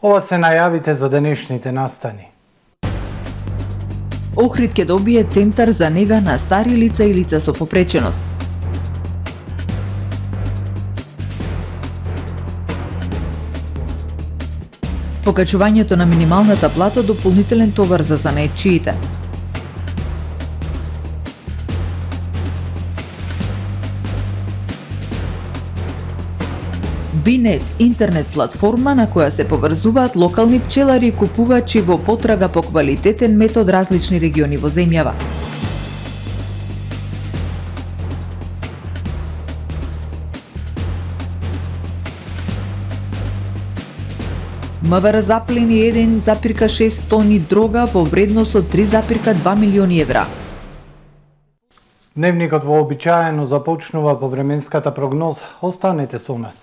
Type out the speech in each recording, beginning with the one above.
Ова се најавите за денешните настани. Охрид ќе добие центар за нега на стари лица и лица со попреченост. Покачувањето на минималната плата дополнителен товар за занаетчиите. Бинет, интернет платформа на која се поврзуваат локални пчелари и купувачи во потрага по квалитетен мед од различни региони во земјава. МВР заплени 1,6 тони дрога во вредност од 3,2 милиони евра. Дневникот вообичаено започнува по временската прогноза. Останете со нас.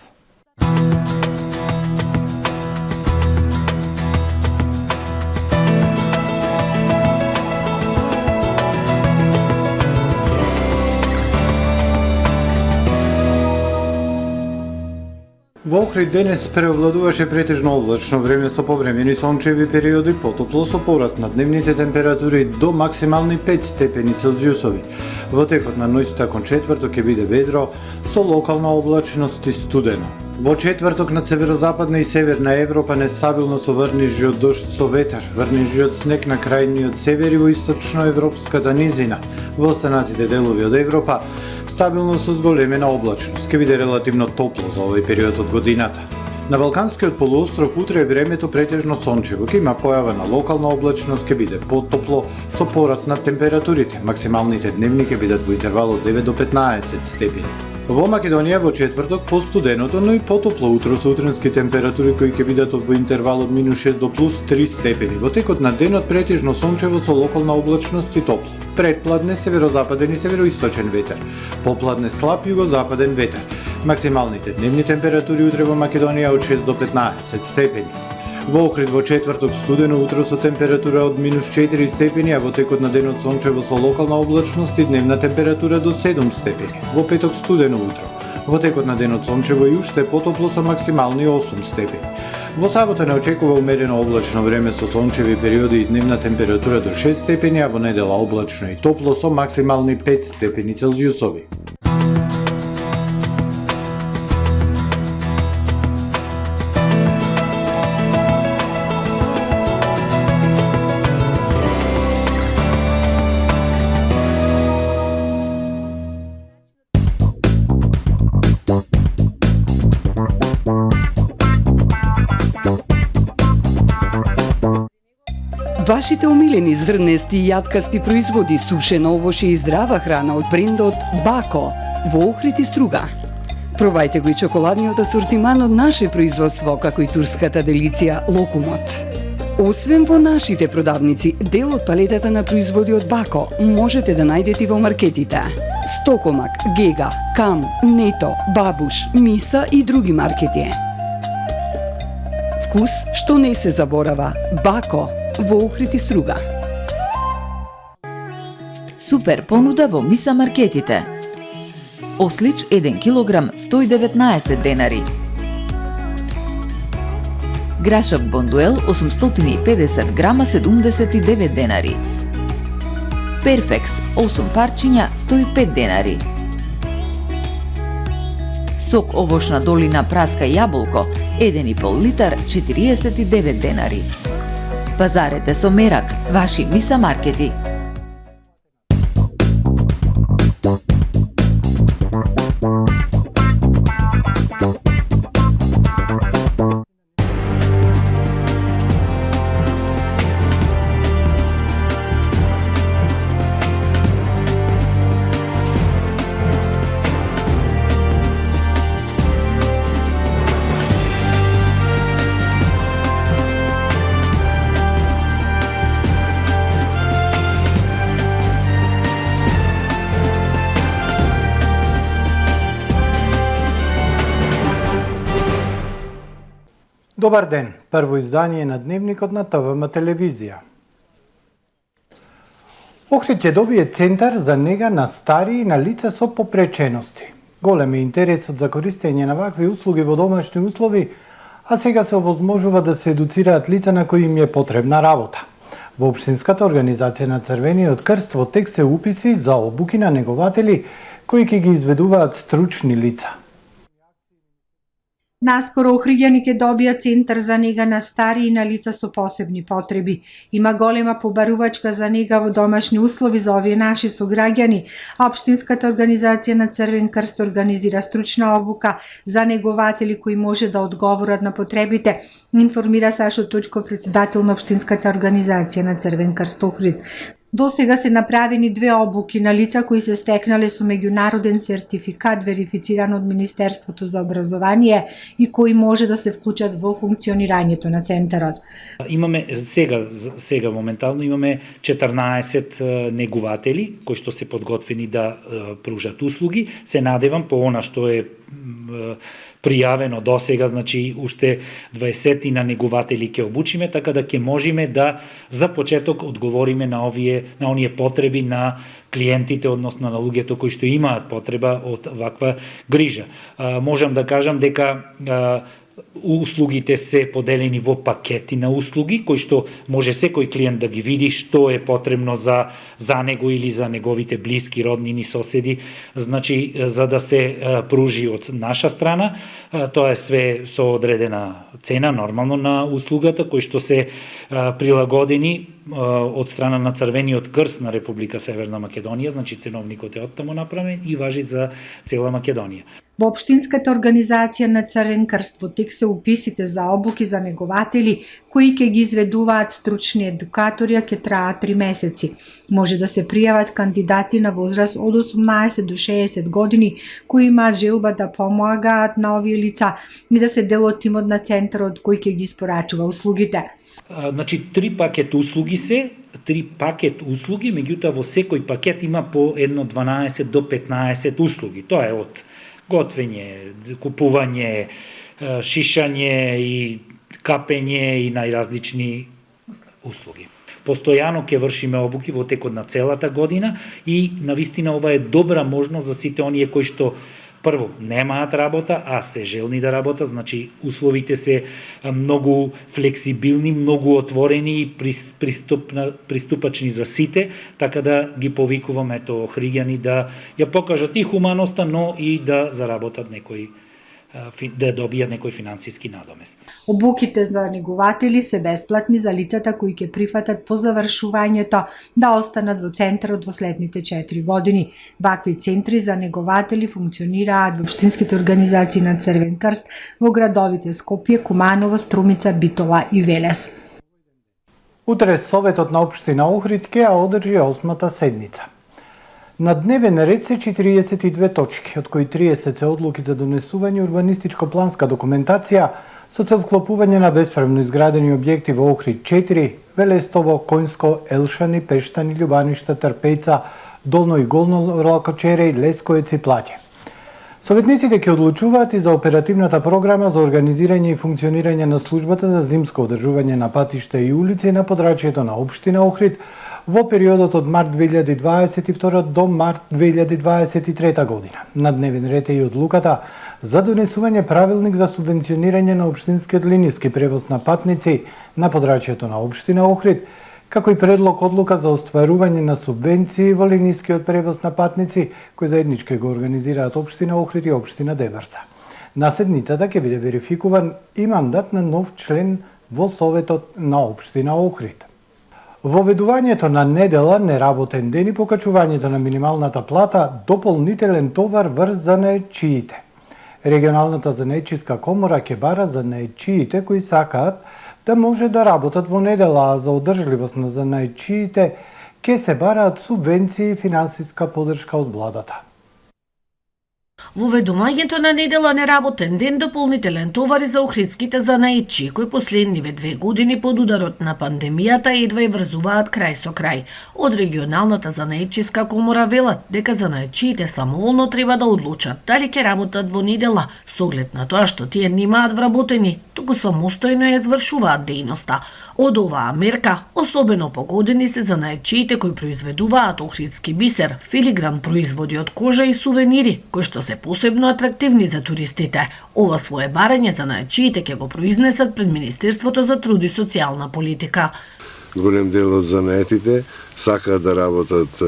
Во Охрид денес преовладуваше претежно облачно време со повремени сончеви периоди, потопло со пораст на дневните температури до максимални 5 степени Целзиусови. Во текот на ноќта кон четврток ќе биде ведро со локална облачност и студено. Во четврток на северозападна и северна Европа нестабилно со врнежи од дожд со ветар, врнежи од снег на крајниот север и во источноевропската низина. Во останатите делови од Европа стабилно со зголемена облачност. Ќе биде релативно топло за овој период од годината. На Балканскиот полуостров утре времето претежно сончево, ќе има појава на локална облачност, ќе биде потопло со пораст на температурите. Максималните дневни ќе бидат во интервал од 9 до 15 степени. Во Македонија во четврток постуденото, но и потопло утро со утренски температури кои ќе бидат во интервал од -6 до +3 степени. Во текот на денот претежно сончево со локална облачност и топло. Предпладне северозападен и североисточен ветер. Попладне слаб југозападен ветер. Максималните дневни температури утре во Македонија од 6 до 15 степени. Во Охрид во четврток студено утро со температура од -4 степени, а во текот на денот сончево со локална облачност и дневна температура до 7 степени. Во петок студено утро. Во текот на денот сончево и уште потопло со максимални 8 степени. Во сабота не очекува умерено облачно време со сончеви периоди и дневна температура до 6 степени, а во недела облачно и топло со максимални 5 степени Целзиусови. Вашите омилени зрнести и јаткасти производи, сушено овоше и здрава храна од брендот Бако во Охрид и Струга. Пробајте го и чоколадниот асортиман од наше производство, како и турската делиција Локумот. Освен во нашите продавници, дел од палетата на производи од Бако можете да најдете во маркетите Стокомак, Гега, Кам, Нето, Бабуш, Миса и други маркети. Вкус што не се заборава. Бако во Охрид и Струга. Супер понуда во Миса маркетите. Ослич 1 килограм 119 денари. Грашок Бондуел 850 грама 79 денари. Перфекс 8 парчиња 105 денари. Сок овошна долина праска јаболко 1,5 литар 49 денари. Пазарете со мерак, ваши Миса маркети. Добар ден, прво издание на Дневникот на ТВМ телевизија. Охрид ќе добие центар за нега на стари и на лица со попречености. Голем е интересот за користење на вакви услуги во домашни услови, а сега се овозможува да се едуцираат лица на кои им е потребна работа. Во Општинската организација на Црвениот крст во текст се уписи за обуки на негователи кои ќе ги изведуваат стручни лица. Наскоро Охриѓани ќе добија центар за нега на стари и на лица со посебни потреби. Има голема побарувачка за нега во домашни услови за овие наши сограѓани, а Општинската организација на Црвен крст организира стручна обука за негователи кои може да одговорат на потребите, информира Сашо Точков, председател на Општинската организација на Црвен крст Охрид. До сега се направени 2 обуки на лица кои се стекнале со меѓународен сертификат верифициран од Министерството за образование и кои може да се вклучат во функционирањето на центарот. Имаме сега моментално имаме 14 негователи кои што се подготвени да пружат услуги. Се надевам по она што е пријавено до сега, значи уште 20 на негователи ќе обучиме, така да ќе можеме да за почеток одговориме на оние потреби на клиентите, односно на луѓето кои што имаат потреба од ваква грижа. Можам да кажам дека услугите се поделени во пакети на услуги, кои што може секој клиент да ги види што е потребно за него или за неговите блиски, роднини, соседи, значи за да се пружи од наша страна. Тоа е све со одредена цена, нормално на услугата, кои што се прилагодени од страна на Црвениот крст на Република Северна Македонија, значи ценовникот е оттаму направен и важи за цела Македонија. Во Општинската организација на Црвен крст во тек се уписите за обуки за негователи кои ќе ги изведуваат стручни едукатори, а ќе траат 3 месеци. Може да се пријават кандидати на возраст од 18 до 60 години кои имаат желба да помагаат на овие лица и да се дел од тимот на центарот кој ќе ги испорачува услугите. Значи 3 пакет услуги меѓутоа во секој пакет има по едно 12 до 15 услуги. Тоа е од готвење, купување, шишање и капење и најразлични услуги. Постојано ќе вршиме обуки во текот на целата година и навистина ова е добра можност за сите оние кои што прво немаат работа, а се желни да работат, значи условите се многу флексибилни, многу отворени и приступачни за сите, така да ги повикуваме Охриѓани да ја покажат и хуманоста, но и да заработат да добијат некој финансиски надомест. Обуките за негователи се бесплатни за лицата кои ќе прифатат по завршувањето да останат во центарот во следните 4 години. Вакви центри за негователи функционираат во општинските организации на Црвен крст во градовите Скопје, Куманово, Струмица, Битола и Велес. Утре Советот на општина Охрид ќе ја одржи 8-та седница. На дневен ред се 42 точки, од кои 30 се одлуки за донесување урбанистичко-планска документација со цел вклопување на бесправно изградени објекти во Охрид 4, Велестово, Коњско, Елшани, Пештани, Љубаништа, Трпејца, Долно и Голно Лакочере, Лесковец и Плаќе. Советниците ќе одлучуваат и за оперативната програма за организирање и функционирање на службата за зимско одржување на патишта и улици на подрачјето на општина Охрид во периодот од март 2022 до март 2023 година. На дневен ред е и одлуката за донесување правилник за субвенционирање на општинскиот линиски превоз на патници на подрачјето на општина Охрид, како и предлог одлука за остварување на субвенции во линискиот превоз на патници, кои заеднички го организираат општина Охрид и општина Дебрца. На седницата ќе биде верификуван и мандат на нов член во Советот на општина Охрид. Воведувањето на недела, неработен ден и покачувањето на минималната плата дополнителен товар врз занаетчиите. Регионалната занаетчиска комора ќе бара занаетчиите кои сакаат да може да работат во недела, а за одржливост на занаетчиите ќе се бараат субвенции и финансиска поддршка од владата. Воведувањето на недела неработен ден дополнителен товари за охридските занаетчии, кои последниве 2 години под ударот на пандемијата едва и врзуваат крај со крај. Од регионалната занаетчиска комора велат дека занаетчиите самоволно треба да одлучат дали ќе работат во недела, со оглед на тоа што тие немаат вработени, туку самостојно ја извршуваат дејноста. Од оваа мерка особено погодени се занаетчиите кои произведуваат охридски бисер, филигран производи од кожа и сувенири, кои што се се посебно атрактивни за туристите. Ова свое барање за наечиите ќе го произнесат пред Министерството за труд и социјална политика. Голем дел од занаетите сакаат да работат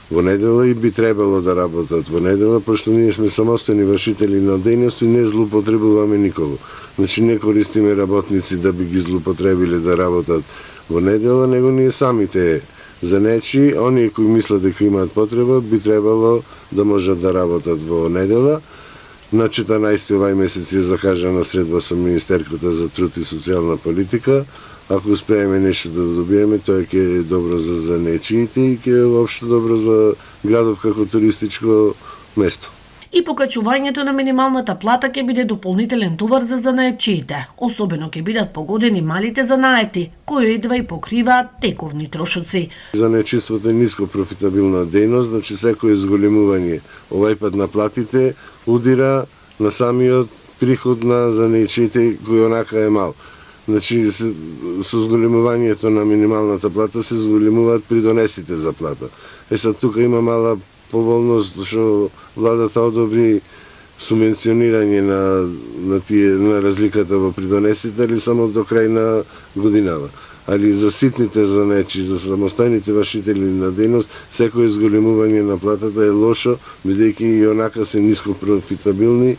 во недела и би требало да работат во недела, пошто ние сме самостојни вршители на дејност и не злоупотребуваме никого. Значи не користиме работници да би ги злоупотребиле да работат во недела, него ние самите занаечи, оние кои мислат дека имаат потреба, би требало да можат да работат во недела. На 14 овај месец е закажана средба со Министерката за труд и социјална политика. Ако успееме нешто да добиеме, тоа ќе е добро за занаечиите и ќе е воопшто добро за градов како туристичко место. И покачувањето на минималната плата ќе биде дополнителен товар за занаечиите. Особено ќе бидат погодени малите занаети, кои едва и покриваат тековни трошоци. Занаечиството е ниско профитабилна дејност, значи секој зголемување овај пат на платите удира на самиот приход на занаечиите кој онака е мал. Значи, со зголемувањето на минималната плата се зголемуваат придонесите за плата. Сад тука има мала поволност што владата одобри субвенционирање на разликата во придонесите, али само до крај на годинава. Али за ситните занаечи, за самостојните вршители на дејност, секој зголемување на платата е лошо, бидејќи и онака се ниско профитабилни,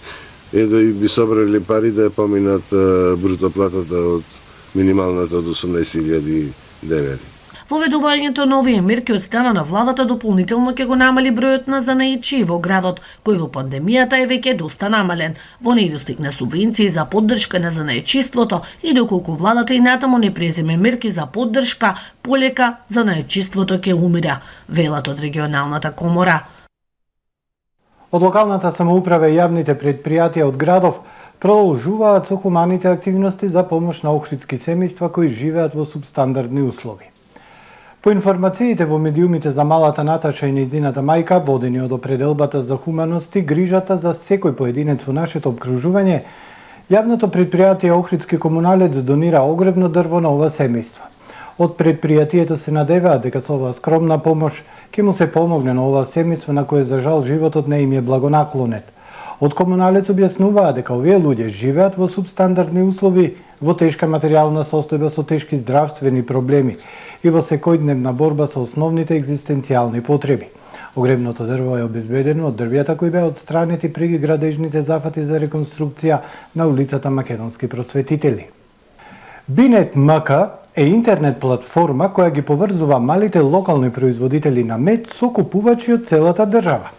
едва и би собрали пари да ја поминат брутоплатата од минималната од 18.000 денари. Воведувањето на овие мерки од страна на владата дополнително ќе го намали бројот на занаечии во градот, кој во пандемијата е веќе доста намален. Во недостиг на субвенции за поддршка на занаечиството и доколку владата и натаму не преземе мерки за поддршка, полека занаечиството ќе умира, велат од регионалната комора. Од локалната самоуправа и јавните предпријатија од градов продолжуваат со хуманите активности за помош на охридски семејства кои живеат во субстандардни услови. По информациите во медиумите за малата Наташа и нејзината мајка, водени од определбата за хуманост и грижата за секој поединец во нашето обкружување, јавното предпријатие Охридски комуналец донира огромно дрво на ова семејство. Од предпријатието се надеваат дека со оваа скромна помош ќе му се помогне на ова семејство на кое за жал животот не им е благонаклонет. Од комуналец објаснуваа дека овие луѓе живеат во субстандардни услови, во тешка материјална состојба со тешки здравствени проблеми и во секојдневна борба со основните екзистенцијални потреби. Огремното дрво е обезбедено од дрвјата кои беа отстранети при градежните зафати за реконструкција на улицата Македонски просветители. Бинет МК е интернет платформа која ги поврзува малите локални производители на мед со купувачи од целата држава.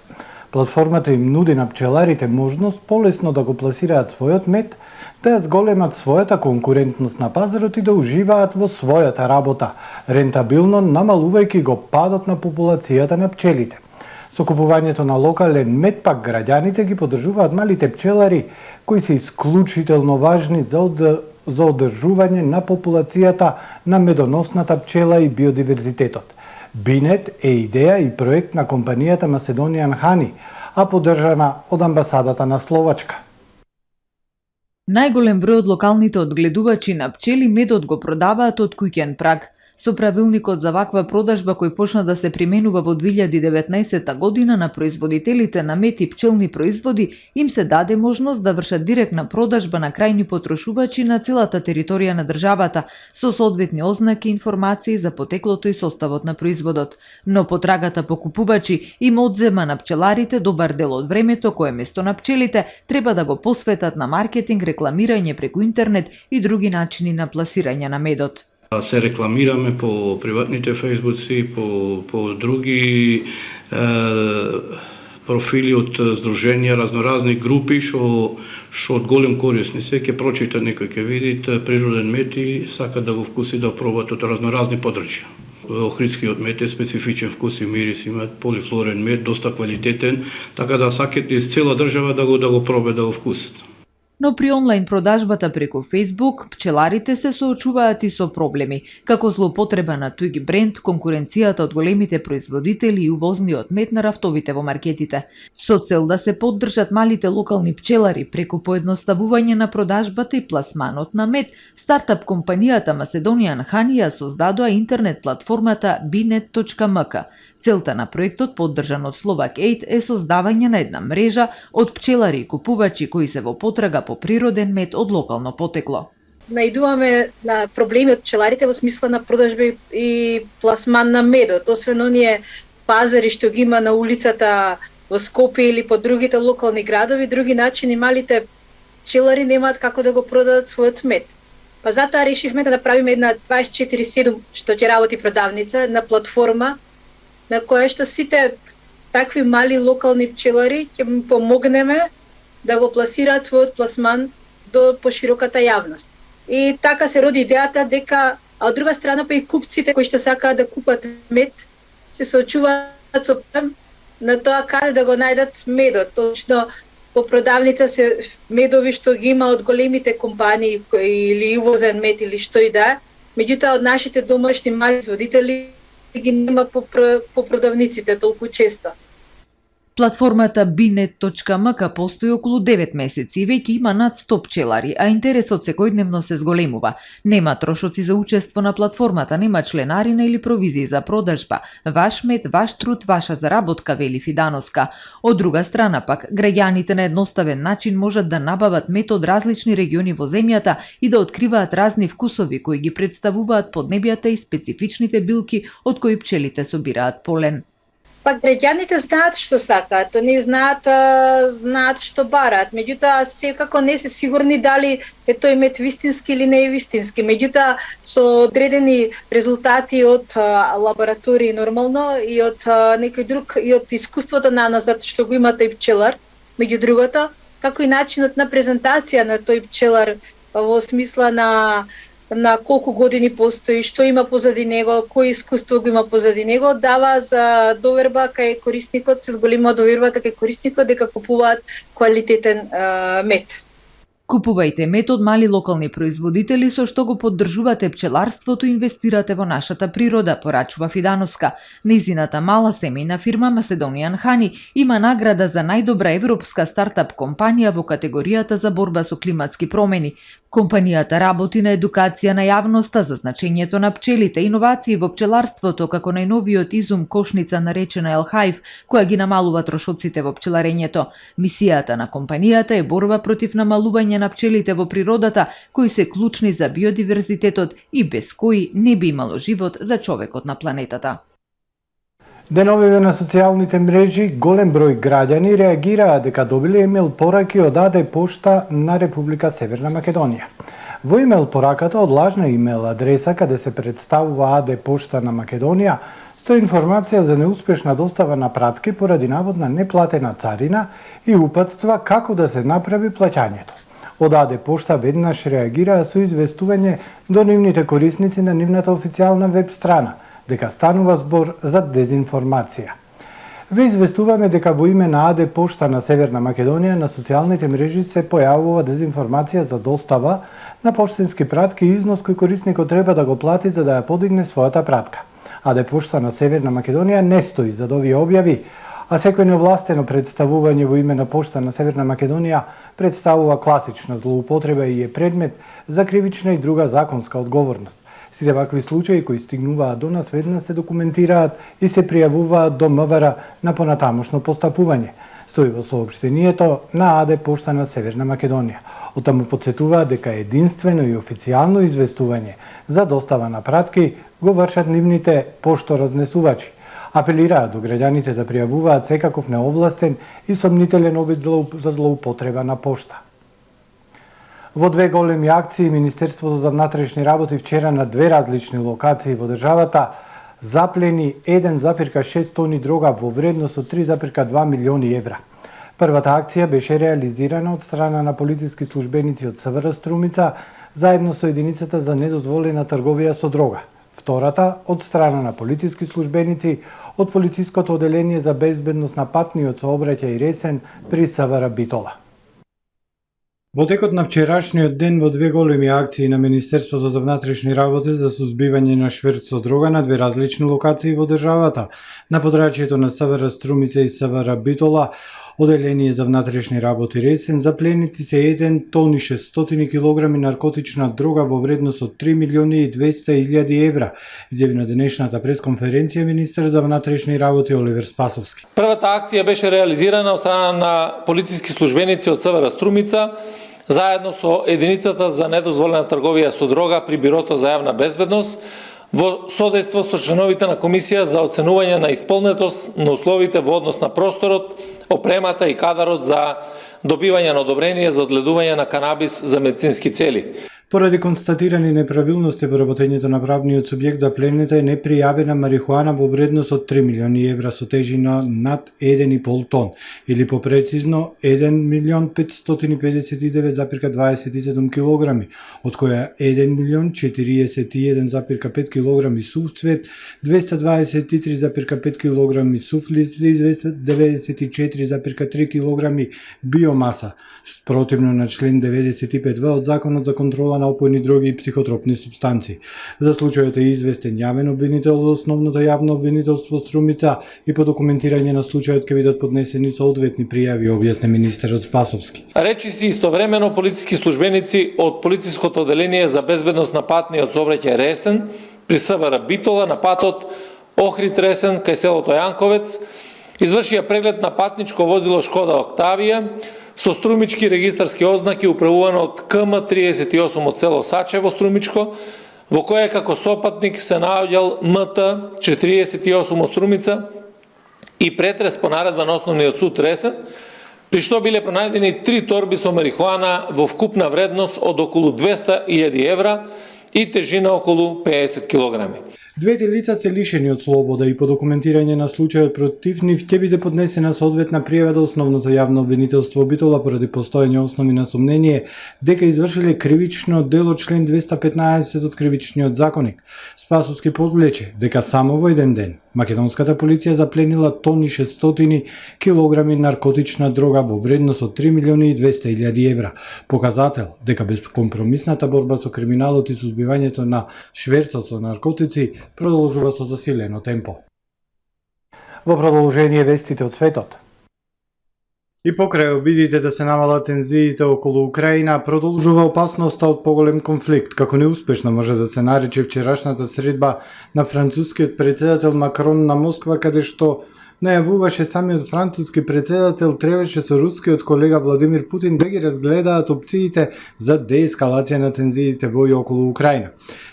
Платформата им нуди на пчеларите можност полесно да го пласираат својот мед, да ја зголемат својата конкурентност на пазарот и да уживаат во својата работа, рентабилно намалувајќи го падот на популацијата на пчелите. Со купувањето на локален мед пак граѓаните ги поддржуваат малите пчелари кои се исклучително важни за одржување на популацијата на медоносната пчела и биодиверзитетот. Бинет е идеја и проект на компанијата Macedonian Honey, а поддржана од амбасадата на Словачка. Најголем број од локалните одгледувачи на пчели медот го продаваат од куќен праг. Со правилникот за ваква продажба кој почна да се применува во 2019 година на производителите на мед и пчелни производи, им се даде можност да вршат директна продажба на крајни потрошувачи на целата територија на државата, со соодветни ознаки и информации за потеклото и составот на производот. Но потрагата по купувачи им одзема на пчеларите добар дел од времето кое место на пчелите треба да го посветат на маркетинг, рекламирање преку интернет и други начини на пласирање на медот. Се рекламираме по приватните фејсбуци, по други профили од здруженија, разноразни групи што од голем корисни се ќе прочита некој ќе види природен мед и сака да го вкуси да пробат од разноразни подрачја. Охридскиот мед е специфичен вкус и мирис, има полифлорен мед, доста квалитетен, така да сакате из цела држава да го пробе да го вкусат. Но при онлайн продажбата преку Facebook, пчеларите се соочуваат и со проблеми, како злоупотреба на туѓ бренд, конкуренцијата од големите производители и увозниот мед на рафтовите во маркетите. Со цел да се поддржат малите локални пчелари преку поедноставување на продажбата и пласманот на мед, стартап компанијата Macedonian Honey ја создадоа интернет платформата bnet.mk. Целта на проектот, поддржан од Slovak Aid, е создавање на една мрежа од пчелари и купувачи кои се во потрага по природен мед од локално потекло. Наидуваме на проблеми од пчеларите во смисла на продажба и пласман на медот, освен оние пазари што ги има на улицата во Скопје или по другите локални градови, други начини малите пчелари немаат како да го продадат својот мед. Па затоа решивме да направиме една 24/7 што ќе работи продавница, една платформа на која што сите такви мали локални пчелари ќе им помогнеме да го пласираат својот пласман до пошироката јавност. И така се роди идејата дека, а од друга страна па и купците кои што сакаат да купат мед се соочуваат со проблем на тоа каде да го најдат медот. Точно по продавница се медови што ги има од големите компании или увозен мед или што и да, меѓутоа од нашите домашни мали производители ги нема по продавниците толку често. Платформата bnet.mk постои околу 9 месеци и веќе има над 100 пчелари, а интересот секојдневно се зголемува. Нема трошоци за учество на платформата, нема членарина или провизии за продажба. Ваш мед, ваш труд, ваша заработка, вели Фидановска. Од друга страна пак, граѓаните на едноставен начин можат да набават мед од различни региони во земјата и да откриваат разни вкусови кои ги представуваат поднебјата и специфичните билки од кои пчелите собираат полен. Па граѓаните знаат што сакаат, они знаат што бараат, меѓутоа секако не се сигурни дали е тој мед вистински или не е вистински. Меѓутоа со одредени резултати од лаборатории нормално и од некој друг и од искуството наназад што го има тој пчелар, меѓу другото, како и начинот на презентација на тој пчелар во смисла на колку години постои, што има позади него, кој искуство го има позади него, дава за доверба кај корисникот, се зголема довербата кај корисникот дека купуваат квалитетен мед. Купувајте мед од мали локални производители со што го поддржувате пчеларството и инвестирате во нашата природа, порачува Фидановска. Низината мала семејна фирма Macedonian Honey има награда за најдобра европска стартап компанија во категоријата за борба со климатски промени. Компанијата работи на едукација на јавноста за значењето на пчелите, иновации во пчеларството како најновиот изум кошница наречена Elhive, која ги намалува трошоците во пчеларењето. Мисијата на компанијата е борба против намалување на пчелите во природата, кои се клучни за биодиверзитетот и без кои не би имало живот за човекот на планетата. Деновиве на социјалните мрежи голем број граѓани реагираа дека добиле имейл пораки од АД Пошта на Република Северна Македонија. Во имейл пораката од лажна имейл адреса каде се представува АД Пошта на Македонија стои информација за неуспешна достава на пратки поради наводна неплатена царина и упатства како да се направи плаќањето. Од АД Пошта веднаш реагираа со известување до нивните корисници на нивната официјална веб страна дека станува збор за дезинформација. Ве известуваме дека во име на АД Пошта на Северна Македонија на социјалните мрежи се појавува дезинформација за достава на поштенски пратки и износ кој корисникот треба да го плати за да ја подигне својата пратка. АД Пошта на Северна Македонија не стои зад овие објави, а секој невластено представување во име на Пошта на Северна Македонија представува класична злоупотреба и е предмет за кривична и друга законска одговорност. Сите вакви случаи кои стигнуваат до нас веднаш се документираат и се пријавуваат до МВР на понатамошно постапување. Стои во соопштението на АД Пошта на Северна Македонија. Оттаму потсетуваат дека единствено и официјално известување за достава на пратки го вршат нивните пошторазнесувачи. Апелираат до граѓаните да пријавуваат секаков неовластен и сомнителен обид за злоупотреба на пошта. Во две големи акции Министерството за внатрешни работи вчера на две различни локации во државата заплени 1,6 тони дрога во вредност од 3,2 милиони евра. Првата акција беше реализирана од страна на полициски службеници од СВР Струмица заедно со единицата за недозволена трговија со дрога. Втората од страна на полициски службеници од полициското оделение за безбедност на патниот сообраќај Ресен при СВР Битола. Во текот на вчерашниот ден во две големи акции на Министерството за внатрешни работи за сузбивање на шверц со дрога на две различни локации во државата, на подрачјето на СВР Струмица и СВР Битола, Оделение за внатрешни работи Ресен, запленети се 1 тон и 600 килограми наркотична дрога во вредност од 3 милиони и 200 илјади евра, изјави на денешната пресконференција министер за внатрешни работи Оливер Спасовски. Првата акција беше реализирана од страна на полициски службеници од СВР Струмица, заедно со единицата за недозволена трговија со дрога при Бирото за јавна безбедност, во содејство со членовите на Комисија за оценување на исполнетост на условите во однос на просторот, опремата и кадарот за добивање на одобрение за одгледување на канабис за медицински цели. Поради констатирани неправилности во работењето на правниот субјект, запленета е непријавена марихуана во вредност од 3 милиони евра со тежина над 1,5 тон, или попрецизно 1.559,27 килограми, од која 1.041,5 килограми сув цвет, 223,5 килограми сув лист и 294,3 килограми биомаса, спротивно на член 95в од Законот за контрола на опојни дроги и психотропни супстанции. За случајот е известен јавен обвинител од основното јавно обвинителство Струмица и по документирање на случајот ќе бидат поднесени соодветни пријави, објасни министерот Спасовски. Речи си истовремено полициски службеници од полициското оделение за безбедност на патниот сообраќај Ресен при СВР Битола на патот Охрид Ресен кај селото Јанковец извршија преглед на патничко возило Шкода Октавија со струмички регистарски ознаки управувано од КМ38 од село Сачево Струмичко, во кое како сопатник се наоѓал МТ48 од Струмица и претрес по наредба на Основниот суд Ресен, при што биле пронајдени 3 торби со марихуана во вкупна вредност од околу 200.000 евра и тежина околу 50 килограми. Двете лица се лишени од слобода и по документирање на случајот против нив ќе биде поднесена соодветна пријава до основното јавно обвинителство Битола поради постоење основи на сомнение дека извршиле кривично дело член 215 од кривичниот законник. Спасовски подвлече дека само во еден ден македонската полиција запленила тон и 600 килограми наркотична дрога во вредност од 3 милиони и 200 илјади евра. Показател дека безкомпромисната борба со криминалот и сузбивањето на шверцот со наркотици продолжува со засилено темпо. Во продолжение вестите од светот. И покрај обидите да се намалат тензиите околу Украина, продолжува опасноста од поголем конфликт, како неуспешно може да се нарече вчерашната средба на францускиот председател Макрон на Москва, каде што најавуваше самиот француски председател требаше со рускиот колега Владимир Путин да ги разгледаат опциите за деескалација на тензиите во и околу Украина.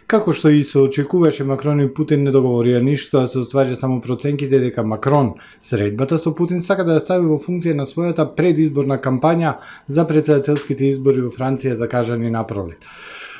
Како што и се очекуваше, Макрон и Путин не договорија ништо, а се остварија само проценките дека Макрон средбата со Путин сака да ја стави во функција на својата предизборна кампања за председателските избори во Франција закажани на пролет.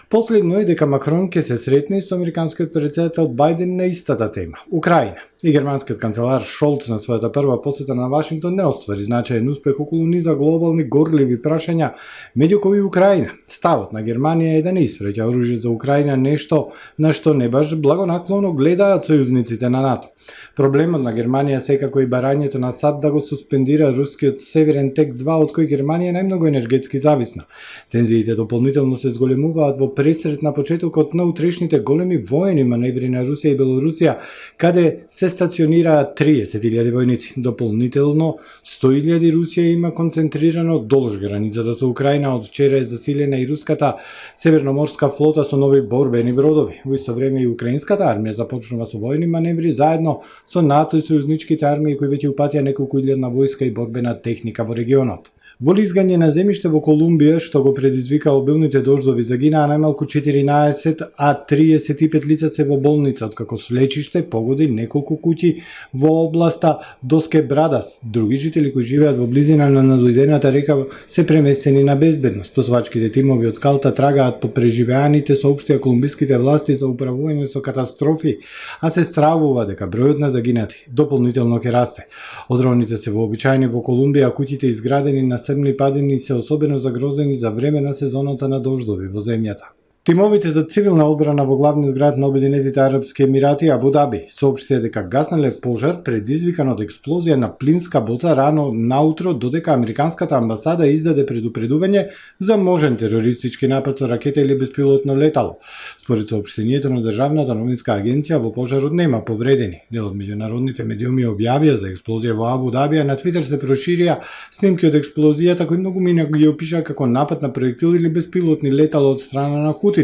Последно е дека Макрон ќе се сретне со американскиот председател Бајден на истата тема – Украина. И германскиот канцелар Шолц на својата прва посета на Вашингтон не оствари значаен успех околу низа глобални горливи прашања, меѓу кои Украина. Ставот на Германија е да не испреќа оружје за Украина, нешто на што не баш благонаклоно гледаат сојузниците на НАТО. Проблемот на Германија секако и барањето на САД да го суспендира рускиот Северен тек 2, од кој Германија е најмногу енергетски зависна. Тензиите дополнително се зголемуваат во пресред на почетокот на утрешните големи воени маневри на Русија и Белорусија, каде се стационираат 30.000 војници. Дополнително 100.000 Русија има концентрирано долж границата со Украина. Од вчера е засилена и руската северноморска флота со нови борбени бродови. Во исто време и украинската армија започнува со војни маневри заедно со НАТО и сојузничките армии кои веќе упатија неколку илјадна војска и борбена техника во регионот. Во лизгање на земјиште во Колумбија, што го предизвика обилните дождови, загинаа најмалку 14, а 35 лица се во болница, откако слечиште погоди неколку куќи во областа Доске Брадас. Други жители кои живеат во близина на надојдената река се преместени на безбедност. Спасувачките тимови од Калта трагаат по преживеаните, соопштија колумбиските власти за управување со катастрофи, а се стравува дека бројот на загинати дополнително ќе расте. Одроните се вообичаени во Колумбија, а куќите изградени на стрмни падини се особено загрозени за време на сезоната на дождови во земјата. Тимовите за цивилна одбрана во главниот град на Обединетите Арапски Емирати Абу Даби соопштија дека гаснале пожар предизвикан од експлозија на плинска боца рано наутро, додека американската амбасада издаде предупредување за можен терористички напад со ракета или беспилотно летало. Според соопштението на Државната новинска агенција, во пожарот нема повредени. Дел од меѓународните медиуми објавија за експлозија во Абу Даби, а на Твитер се проширија снимки од експлозијата кои многу мина ги опишаа како напад на проектил или беспилотни летало од страна на Хутите.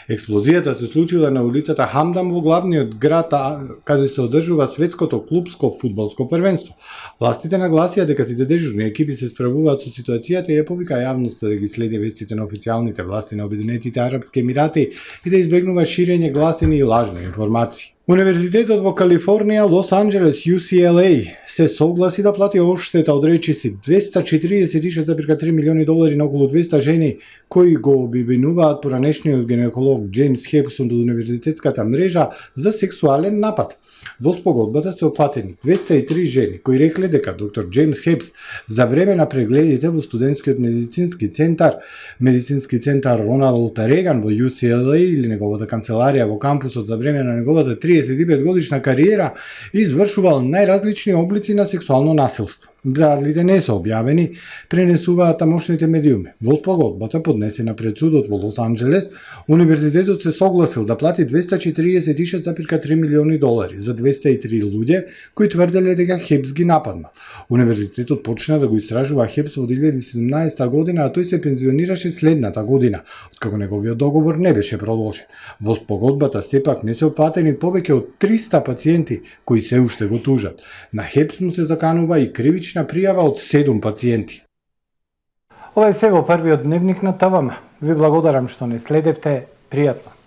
Експлозијата се случила на улицата Хамдам во главниот град, каде се одржува светското клубско фудбалско првенство. Властите нагласија дека сите дежурни екипи се справуваат со ситуацијата и ја повика јавноста да ги следи вестите на официјалните власти на Обединетите Арапски Емирати и да избегнува ширење гласини и лажни информации. Универзитетот во Калифорнија, Лос Анџелес, UCLA, се согласи да плати одштета од речиси $246,3 милиони на околу 200 жени кои го обвинуваат поранешниот гинеколог Джеймс Хепс од универзитетската мрежа за сексуален напад. Во спогодбата се опфатени 203 жени кои рекле дека доктор Джеймс Хепс за време на прегледите во студентскиот медицински центар Роналд Реган во UCLA или неговата канцеларија во кампусот за време на неговата 35 годишна кариера извршувал најразлични облици на сексуално насилство. Деталите не се објавени, пренесуваат тамошните медиуми. Во спогодбата поднесена пред судот во Лос Анџелес, универзитетот се согласил да плати $246,3 милиони за 203 луѓе кои тврделе дека Хепс ги нападнал. Универзитетот почна да го истражува Хепс во 2017 година, а тој се пензионираше следната година, откако неговиот договор не беше продолжен. Во спогодбата сепак не се опфатени повеќе од 300 пациенти кои се уште го тужат. На Хепс му се заканува и кривична пријава од 7 пациенти. Ова е се во првиот дневник на ТВМ. Ви благодарам што не следевте. Пријатно.